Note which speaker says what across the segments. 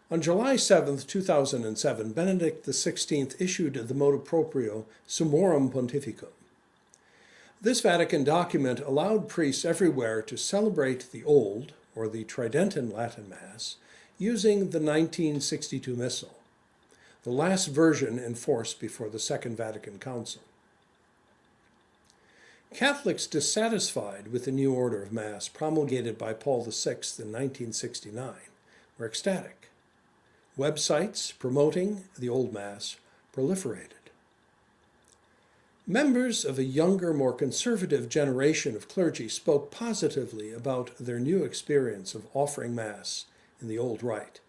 Speaker 1: On July 7, 2007, Benedict XVI issued the motu proprio Summorum Pontificum. This Vatican document allowed priests everywhere to celebrate the Old, or the Tridentan Latin Mass, using the 1962 Missal, the last version in force before the Second Vatican Council. Catholics dissatisfied with the new order of Mass promulgated by Paul VI in 1969 were ecstatic. Websites promoting the Old Mass proliferated. Members of a younger, more conservative generation of clergy spoke positively about their new experience of offering Mass in the Old Rite,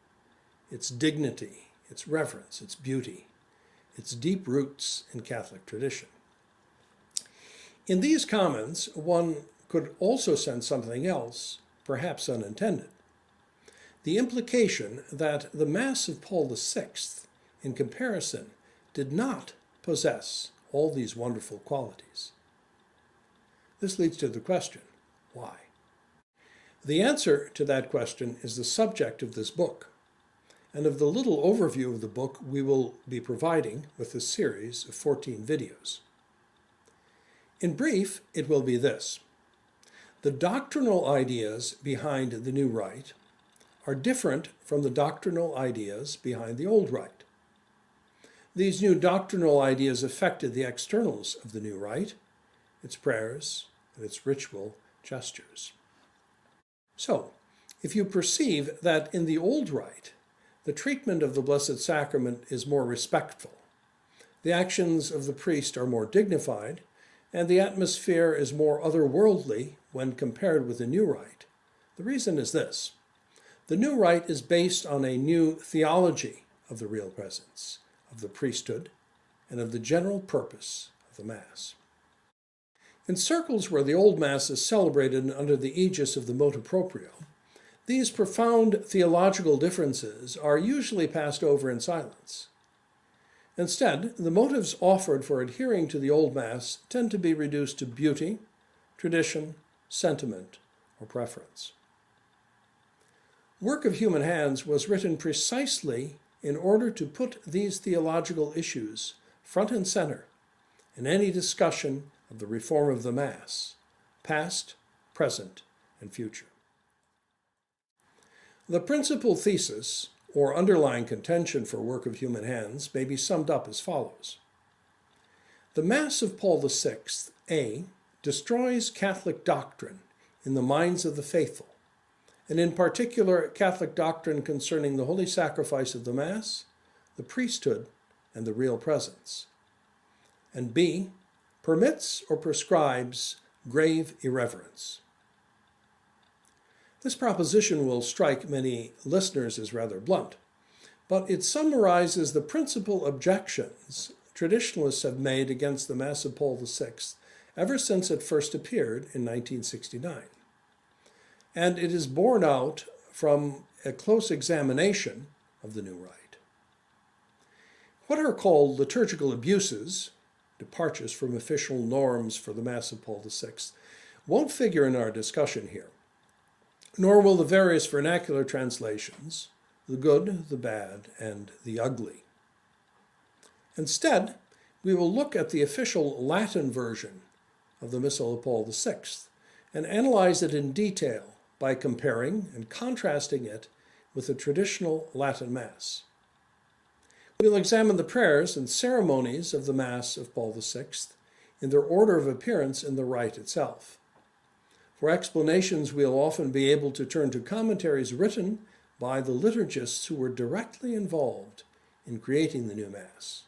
Speaker 1: its dignity, its reverence, its beauty, its deep roots in Catholic tradition. In these comments, one could also sense something else, perhaps unintended. The implication that the Mass of Paul VI, in comparison, did not possess all these wonderful qualities. This leads to the question, why? The answer to that question is the subject of this book, and of the little overview of the book we will be providing with this series of 14 videos. In brief, it will be this. The doctrinal ideas behind the new rite are different from the doctrinal ideas behind the old rite. These new doctrinal ideas affected the externals of the new rite, its prayers, and its ritual gestures. So, if you perceive that in the old rite, the treatment of the Blessed Sacrament is more respectful, the actions of the priest are more dignified, and the atmosphere is more otherworldly when compared with the new rite, the reason is this. The new rite is based on a new theology of the real presence, of the priesthood, and of the general purpose of the Mass. In circles where the Old Mass is celebrated under the aegis of the motu proprio, these profound theological differences are usually passed over in silence. Instead, the motives offered for adhering to the Old Mass tend to be reduced to beauty, tradition, sentiment, or preference. Work of Human Hands was written precisely in order to put these theological issues front and center in any discussion of the reform of the Mass, past, present, and future. The principal thesis, or underlying contention for Work of Human Hands, may be summed up as follows. The Mass of Paul VI, A, destroys Catholic doctrine in the minds of the faithful, and in particular Catholic doctrine concerning the holy sacrifice of the Mass, the priesthood, and the real presence. And B, permits or prescribes grave irreverence. This proposition will strike many listeners as rather blunt, but it summarizes the principal objections traditionalists have made against the Mass of Paul VI ever since it first appeared in 1969. And it is borne out from a close examination of the new rite. What are called liturgical abuses, departures from official norms for the Mass of Paul VI, won't figure in our discussion here, nor will the various vernacular translations, the good, the bad, and the ugly. Instead, we will look at the official Latin version of the Missal of Paul VI and analyze it in detail by comparing and contrasting it with the traditional Latin Mass. We'll examine the prayers and ceremonies of the Mass of Paul VI in their order of appearance in the rite itself. For explanations, we'll often be able to turn to commentaries written by the liturgists who were directly involved in creating the new Mass.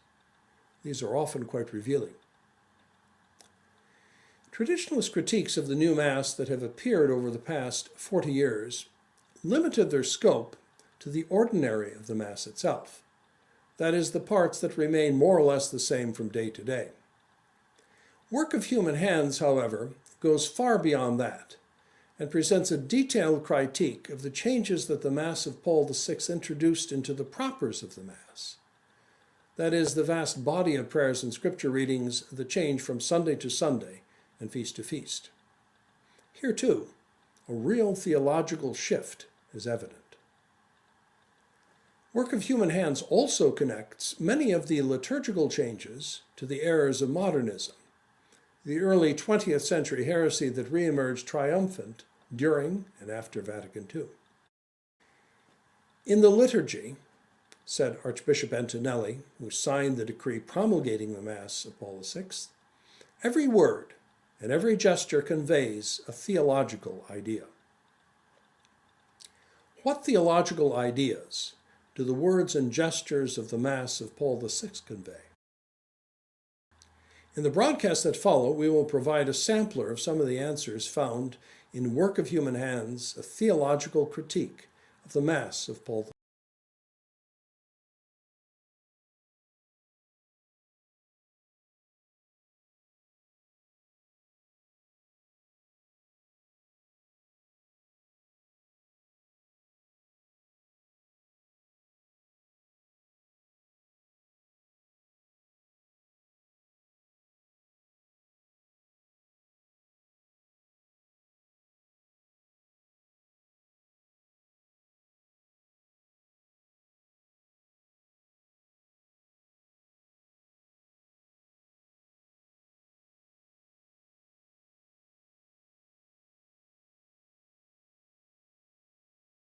Speaker 1: These are often quite revealing. Traditionalist critiques of the new Mass that have appeared over the past 40 years limited their scope to the ordinary of the Mass itself, that is, the parts that remain more or less the same from day to day. Work of Human Hands, however, goes far beyond that and presents a detailed critique of the changes that the Mass of Paul VI introduced into the propers of the Mass. That is, the vast body of prayers and scripture readings that change from Sunday to Sunday and feast to feast. Here, too, a real theological shift is evident. Work of human hands also connects many of the liturgical changes to the errors of modernism, the early 20th century heresy that reemerged triumphant during and after Vatican II. In the liturgy, said Archbishop Antonelli, who signed the decree promulgating the Mass of Paul VI, every word and every gesture conveys a theological idea. What theological ideas do the words and gestures of the Mass of Paul VI convey? In the broadcast that follow, we will provide a sampler of some of the answers found in Work of Human Hands, a theological critique of the Mass of Paul VI.